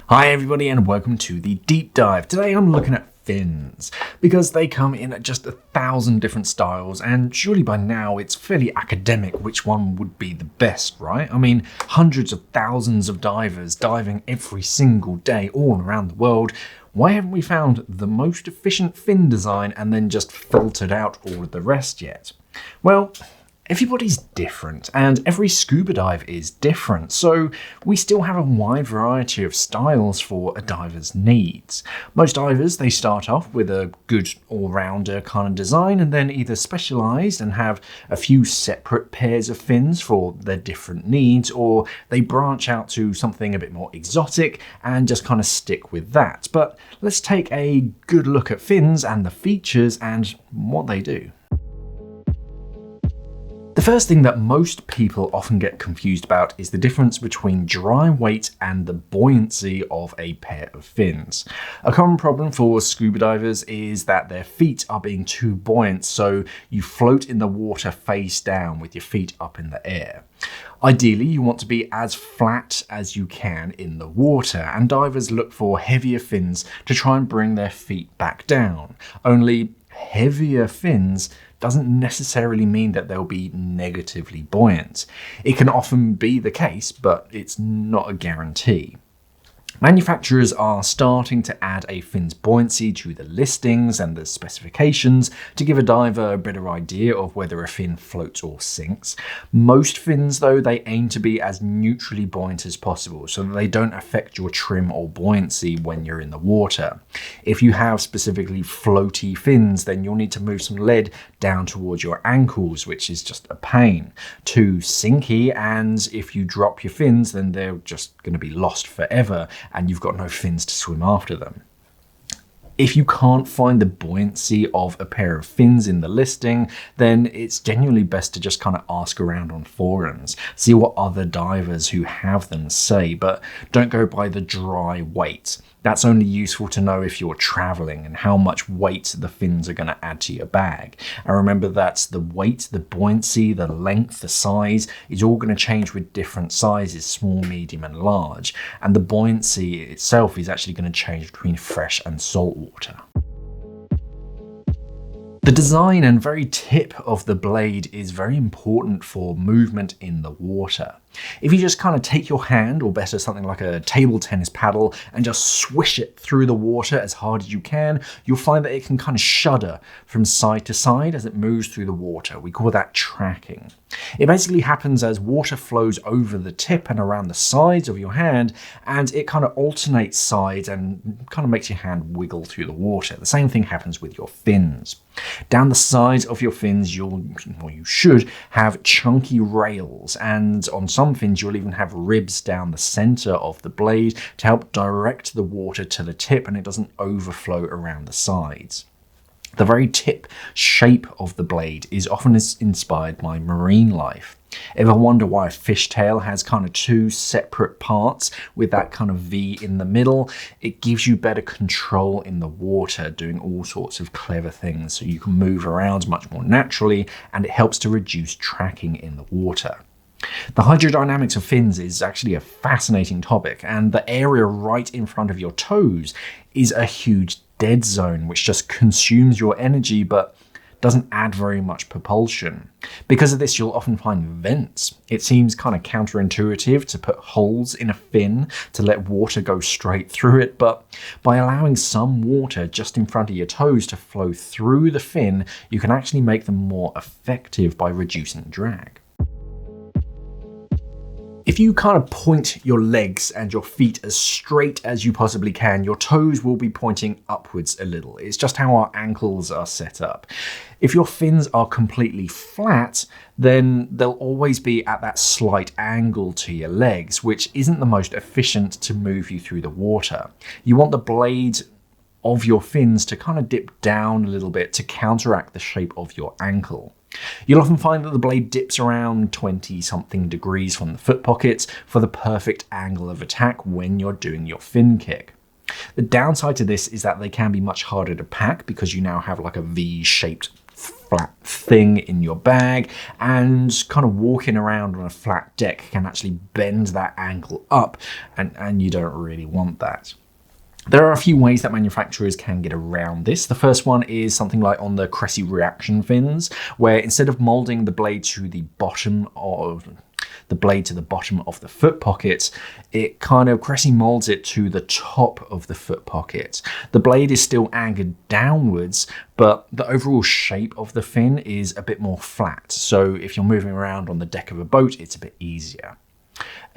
Hi everybody and welcome to the deep dive. Today I'm looking at fins because they come in just 1,000 different styles, and surely by now it's fairly academic which one would be the best, right? I mean, hundreds of thousands of divers diving every single day all around the world. Why haven't we found the most efficient fin design and then just filtered out all of the rest yet? Well, everybody's different, and every scuba dive is different, so we still have a wide variety of styles for a diver's needs. Most divers, they start off with a good all-rounder kind of design and then either specialise and have a few separate pairs of fins for their different needs, or they branch out to something a bit more exotic and just kind of stick with that. But let's take a good look at fins and the features and what they do. The first thing that most people often get confused about is the difference between dry weight and the buoyancy of a pair of fins. A common problem for scuba divers is that their feet are being too buoyant, so you float in the water face down with your feet up in the air. Ideally, you want to be as flat as you can in the water, and divers look for heavier fins to try and bring their feet back down. Only heavier fins doesn't necessarily mean that they'll be negatively buoyant. It can often be the case, but it's not a guarantee. Manufacturers are starting to add a fin's buoyancy to the listings and the specifications to give a diver a better idea of whether a fin floats or sinks. Most fins, though, they aim to be as neutrally buoyant as possible so that they don't affect your trim or buoyancy when you're in the water. If you have specifically floaty fins, then you'll need to move some lead down towards your ankles, which is just a pain. Too sinky, and if you drop your fins, then they're just going to be lost forever, and you've got no fins to swim after them. If you can't find the buoyancy of a pair of fins in the listing, then it's genuinely best to just kind of ask around on forums, see what other divers who have them say, but don't go by the dry weight. That's only useful to know if you're traveling and how much weight the fins are going to add to your bag. And remember that the weight, the buoyancy, the length, the size is all going to change with different sizes, small, medium and large. And the buoyancy itself is actually going to change between fresh and salt water. The design and very tip of the blade is very important for movement in the water. If you just kind of take your hand, or better something like a table tennis paddle, and just swish it through the water as hard as you can, you'll find that it can kind of shudder from side to side as it moves through the water. We call that tracking. It basically happens as water flows over the tip and around the sides of your hand, and it kind of alternates sides and kind of makes your hand wiggle through the water. The same thing happens with your fins. Down the sides of your fins, you should have chunky rails, and on some fins you'll even have ribs down the center of the blade to help direct the water to the tip and it doesn't overflow around the sides. The very tip shape of the blade is often inspired by marine life. Ever wonder why a fishtail has kind of two separate parts with that kind of V in the middle? It gives you better control in the water, doing all sorts of clever things so you can move around much more naturally, and it helps to reduce tracking in the water. The hydrodynamics of fins is actually a fascinating topic, and the area right in front of your toes is a huge dead zone which just consumes your energy but doesn't add very much propulsion. Because of this, you'll often find vents. It seems kind of counterintuitive to put holes in a fin to let water go straight through it, but by allowing some water just in front of your toes to flow through the fin, you can actually make them more effective by reducing drag. If you kind of point your legs and your feet as straight as you possibly can, your toes will be pointing upwards a little. It's just how our ankles are set up. If your fins are completely flat, then they'll always be at that slight angle to your legs, which isn't the most efficient to move you through the water. You want the blade of your fins to kind of dip down a little bit to counteract the shape of your ankle. You'll often find that the blade dips around 20-something degrees from the foot pockets for the perfect angle of attack when you're doing your fin kick. The downside to this is that they can be much harder to pack because you now have like a V-shaped flat thing in your bag, and kind of walking around on a flat deck can actually bend that angle up, and you don't really want that. There are a few ways that manufacturers can get around this. The first one is something like on the Cressy reaction fins, where instead of molding the blade to the bottom of the foot pocket, it kind of Cressy molds it to the top of the foot pocket. The blade is still anchored downwards, but the overall shape of the fin is a bit more flat. So if you're moving around on the deck of a boat, it's a bit easier.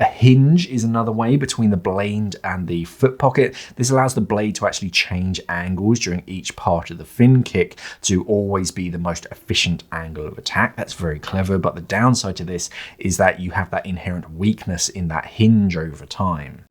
A hinge is another way between the blade and the foot pocket. This allows the blade to actually change angles during each part of the fin kick to always be the most efficient angle of attack. That's very clever, but the downside to this is that you have that inherent weakness in that hinge over time.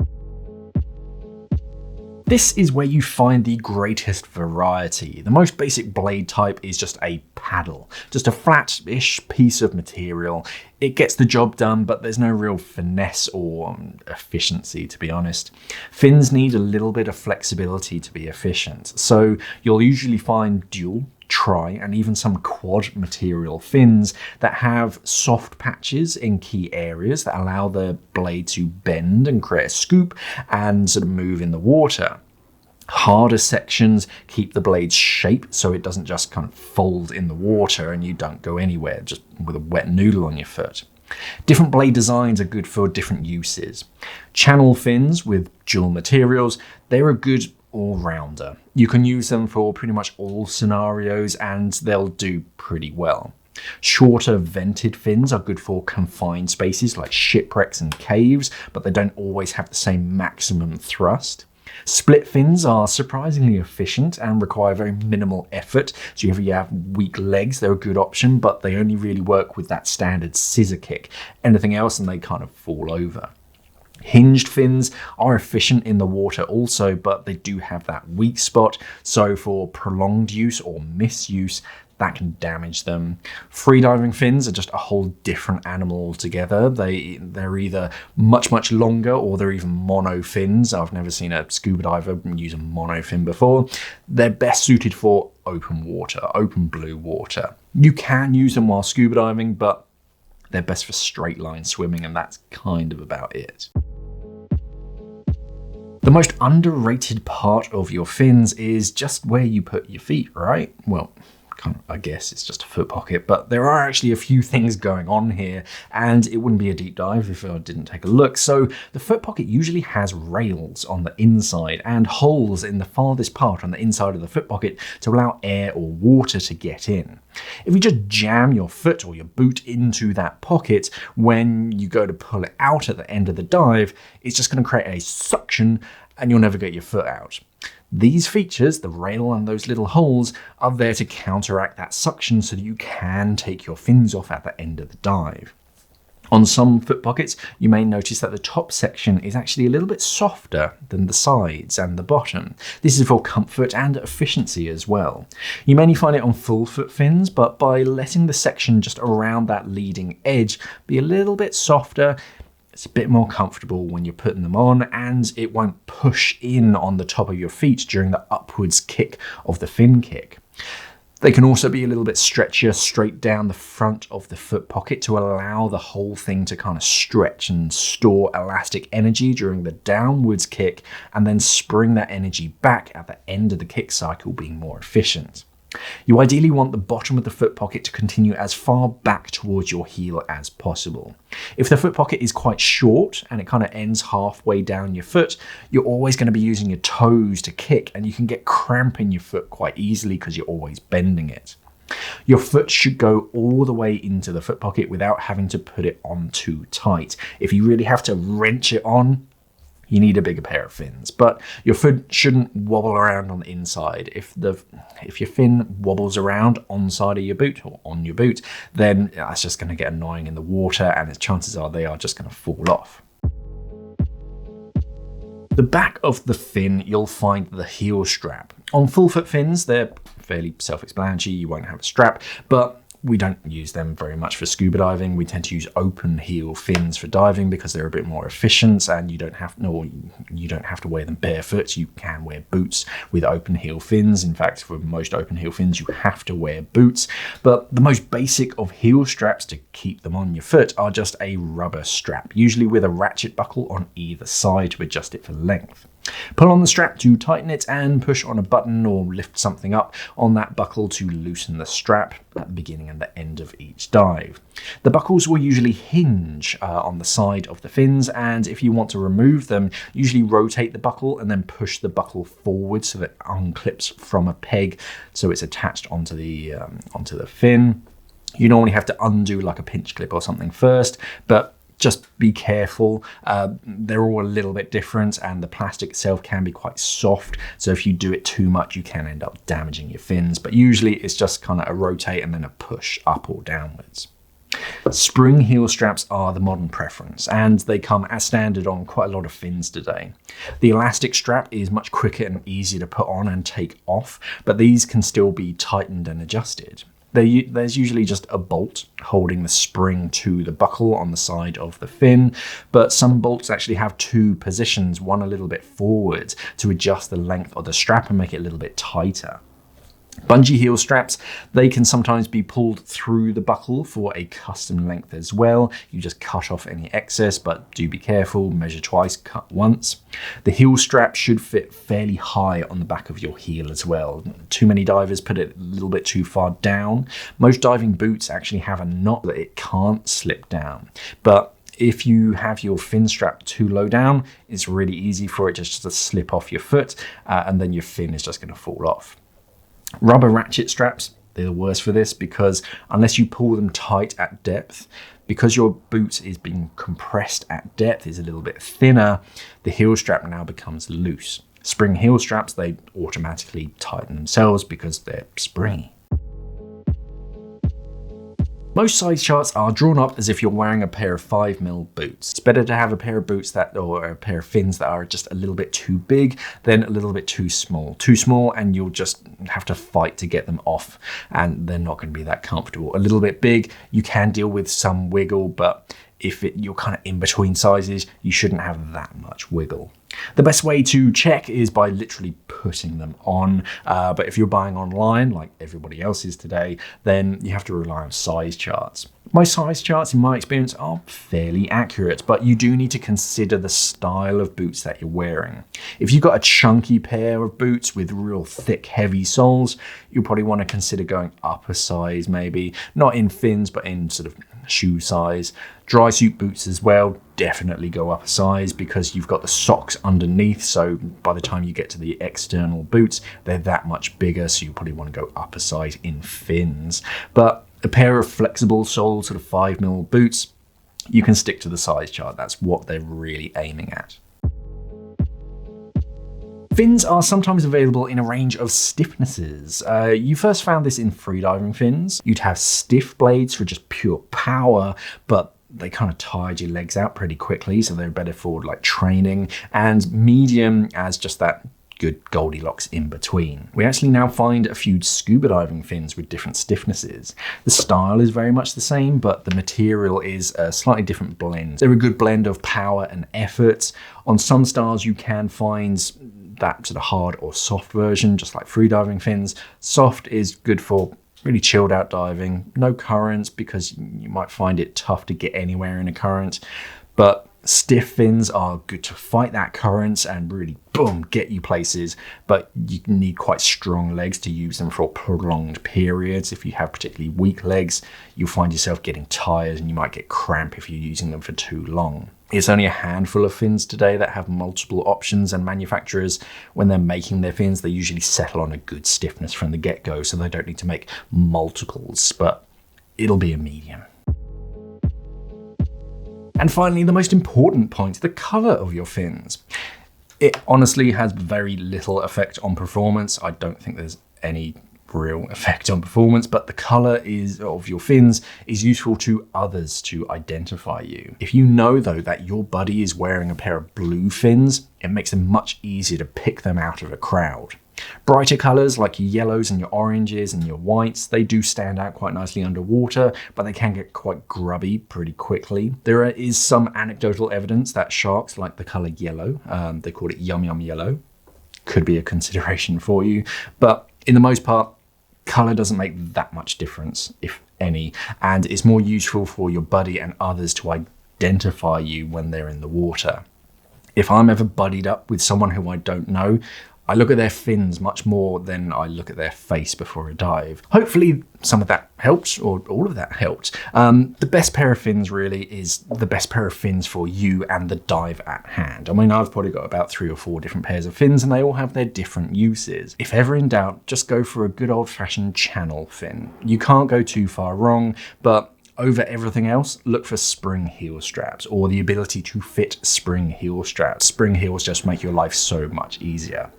This is where you find the greatest variety. The most basic blade type is just a paddle, just a flat-ish piece of material. It gets the job done, but there's no real finesse or efficiency, to be honest. Fins need a little bit of flexibility to be efficient, so you'll usually find dual, tri, and even some quad material fins that have soft patches in key areas that allow the blade to bend and create a scoop and sort of move in the water. Harder sections keep the blade's shape so it doesn't just kind of fold in the water and you don't go anywhere just with a wet noodle on your foot. Different blade designs are good for different uses. Channel fins with dual materials, they're a good all-rounder. You can use them for pretty much all scenarios and they'll do pretty well. Shorter vented fins are good for confined spaces like shipwrecks and caves, but they don't always have the same maximum thrust. Split fins are surprisingly efficient and require very minimal effort, so if you have weak legs, they're a good option, but they only really work with that standard scissor kick. Anything else and they kind of fall over. Hinged fins are efficient in the water also, but they do have that weak spot, so for prolonged use or misuse, that can damage them. Freediving fins are just a whole different animal altogether. They're either much longer or they're even mono fins. I've never seen a scuba diver use a mono fin before. They're best suited for open water, open blue water. You can use them while scuba diving, but they're best for straight line swimming, and that's kind of about it. The most underrated part of your fins is just where you put your feet, right? Well, I guess it's just a foot pocket, but there are actually a few things going on here, and it wouldn't be a deep dive if I didn't take a look. So the foot pocket usually has rails on the inside and holes in the farthest part on the inside of the foot pocket to allow air or water to get in. If you just jam your foot or your boot into that pocket, when you go to pull it out at the end of the dive, it's just going to create a suction and you'll never get your foot out. These features, the rail and those little holes, are there to counteract that suction so that you can take your fins off at the end of the dive. On some foot pockets, you may notice that the top section is actually a little bit softer than the sides and the bottom. This is for comfort and efficiency as well. You may find it on full foot fins, but by letting the section just around that leading edge be a little bit softer, it's a bit more comfortable when you're putting them on, and it won't push in on the top of your feet during the upwards kick of the fin kick. They can also be a little bit stretchier straight down the front of the foot pocket to allow the whole thing to kind of stretch and store elastic energy during the downwards kick, and then spring that energy back at the end of the kick cycle, being more efficient. You ideally want the bottom of the foot pocket to continue as far back towards your heel as possible. If the foot pocket is quite short and it kind of ends halfway down your foot, you're always going to be using your toes to kick, and you can get cramp in your foot quite easily because you're always bending it. Your foot should go all the way into the foot pocket without having to put it on too tight. If you really have to wrench it on, you need a bigger pair of fins, but your foot shouldn't wobble around on the inside. If your fin wobbles around on the side of your boot or on your boot, then that's just going to get annoying in the water, and the chances are they are just going to fall off. The back of the fin, you'll find the heel strap. On full foot fins, they're fairly self-explanatory, you won't have a strap, but we don't use them very much for scuba diving. We tend to use open heel fins for diving because they're a bit more efficient, and you don't have to wear them barefoot. You can wear boots with open heel fins. In fact, for most open heel fins, you have to wear boots. But the most basic of heel straps to keep them on your foot are just a rubber strap, usually with a ratchet buckle on either side to adjust it for length. Pull on the strap to tighten it and push on a button or lift something up on that buckle to loosen the strap at the beginning and the end of each dive. The buckles will usually hinge on the side of the fins, and if you want to remove them, usually rotate the buckle and then push the buckle forward so that it unclips from a peg so it's attached onto the fin. You normally have to undo like a pinch clip or something first, but just be careful. They're all a little bit different, and the plastic itself can be quite soft. So if you do it too much, you can end up damaging your fins. But usually it's just kind of a rotate and then a push up or downwards. Spring heel straps are the modern preference, and they come as standard on quite a lot of fins today. The elastic strap is much quicker and easier to put on and take off, but these can still be tightened and adjusted. There's usually just a bolt holding the spring to the buckle on the side of the fin, but some bolts actually have two positions, one a little bit forward to adjust the length of the strap and make it a little bit tighter. Bungee heel straps, they can sometimes be pulled through the buckle for a custom length as well. You just cut off any excess, but do be careful, measure twice, cut once. The heel strap should fit fairly high on the back of your heel as well. Too many divers put it a little bit too far down. Most diving boots actually have a knot that it can't slip down, but if you have your fin strap too low down, it's really easy for it just to slip off your foot, and then your fin is just going to fall off. Rubber ratchet straps, they're the worst for this because unless you pull them tight at depth, because your boot is being compressed at depth, is a little bit thinner, the heel strap now becomes loose. Spring heel straps, they automatically tighten themselves because they're springy. Most size charts are drawn up as if you're wearing a pair of 5mm boots. It's better to have a pair of boots or a pair of fins that are just a little bit too big than a little bit too small. Too small and you'll just have to fight to get them off, and they're not going to be that comfortable. A little bit big, you can deal with some wiggle, but if you're kind of in between sizes, you shouldn't have that much wiggle. The best way to check is by literally putting them on, but if you're buying online, like everybody else is today, then you have to rely on size charts. Most size charts, in my experience, are fairly accurate, but you do need to consider the style of boots that you're wearing. If you've got a chunky pair of boots with real thick, heavy soles, you'll probably want to consider going up a size maybe, not in fins, but in sort of shoe size. Dry suit boots as well, definitely go up a size because you've got the socks underneath, so by the time you get to the external boots, they're that much bigger, so you probably want to go up a size in fins. But a pair of flexible sole sort of 5mm boots, you can stick to the size chart. That's what they're really aiming at. Fins are sometimes available in a range of stiffnesses. You first found this in freediving fins. You'd have stiff blades for just pure power, but they kind of tired your legs out pretty quickly, so they're better for like training, and medium as just that good Goldilocks in between. We actually now find a few scuba diving fins with different stiffnesses. The style is very much the same, but the material is a slightly different blend. They're a good blend of power and effort. On some styles you can find that sort of hard or soft version, just like freediving fins. Soft is good for really chilled out diving, no currents because you might find it tough to get anywhere in a current, but stiff fins are good to fight that current and really boom, get you places, but you need quite strong legs to use them for prolonged periods. If you have particularly weak legs, you'll find yourself getting tired and you might get cramp if you're using them for too long. It's only a handful of fins today that have multiple options, and manufacturers, when they're making their fins, they usually settle on a good stiffness from the get-go, so they don't need to make multiples, but it'll be a medium. And finally, the most important point, the color of your fins. It honestly has very little effect on performance. I don't think there's any real effect on performance, but the color of your fins is useful to others to identify you. If you know though that your buddy is wearing a pair of blue fins, it makes it much easier to pick them out of a crowd. Brighter colors like your yellows and your oranges and your whites, they do stand out quite nicely underwater, but they can get quite grubby pretty quickly. There is some anecdotal evidence that sharks like the color yellow. They call it yum yum yellow. Could be a consideration for you, but in the most part, color doesn't make that much difference, if any, and it's more useful for your buddy and others to identify you when they're in the water. If I'm ever buddied up with someone who I don't know, I look at their fins much more than I look at their face before a dive. Hopefully some of that helps, or all of that helped. The best pair of fins really is the best pair of fins for you and the dive at hand. I mean, I've probably got about 3 or 4 different pairs of fins and they all have their different uses. If ever in doubt, just go for a good old-fashioned channel fin. You can't go too far wrong, but over everything else, look for spring heel straps or the ability to fit spring heel straps. Spring heels just make your life so much easier.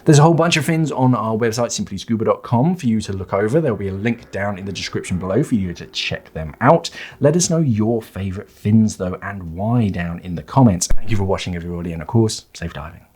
There's a whole bunch of fins on our website, simplyscuba.com, for you to look over. There'll be a link down in the description below for you to check them out. Let us know your favorite fins though and why down in the comments. Thank you for watching everybody, and of course, safe diving.